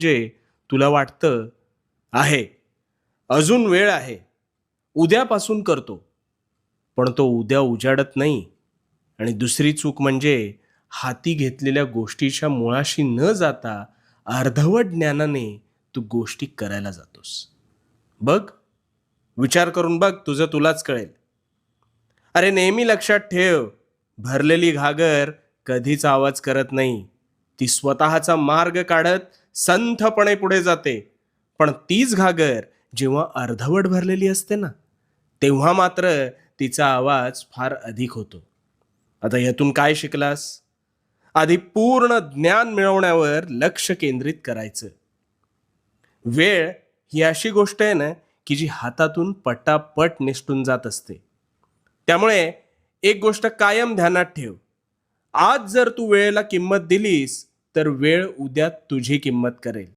जे तुला वाटतं आहे, अजून वेळ आहे, उद्यापासून करतो, पण तो उद्या उजाडत नाही. आणि दुसरी चूक म्हणजे हाती घेतलेल्या गोष्टीच्या मुळाशी न जाता अर्धवट ज्ञानाने तू गोष्टी करायला जातोस. बघ, विचार करून बघ, तुझं तुलाच कळेल. अरे नेहमी लक्षात ठेव, भरलेली घागर कधीच आवाज करत नाही. ती स्वतःचा मार्ग काढत संथपणे पुढे जाते. पण तीच घागर जेव्हा अर्धवट भरलेली असते ना, तेव्हा मात्र तिचा आवाज फार अधिक होतो. आता यातून काय शिकलास? आधी पूर्ण ज्ञान मिळवण्यावर लक्ष केंद्रित करायचं. वेळ ही अशी गोष्ट आहे ना, की जी हातातून पटापट निसटून जात असते. त्यामुळे एक गोष्ट कायम ध्यानात ठेव. आज जर तू वेळेला किंमत दिलीस, तर वेळ उद्या तुझी किंमत करेल.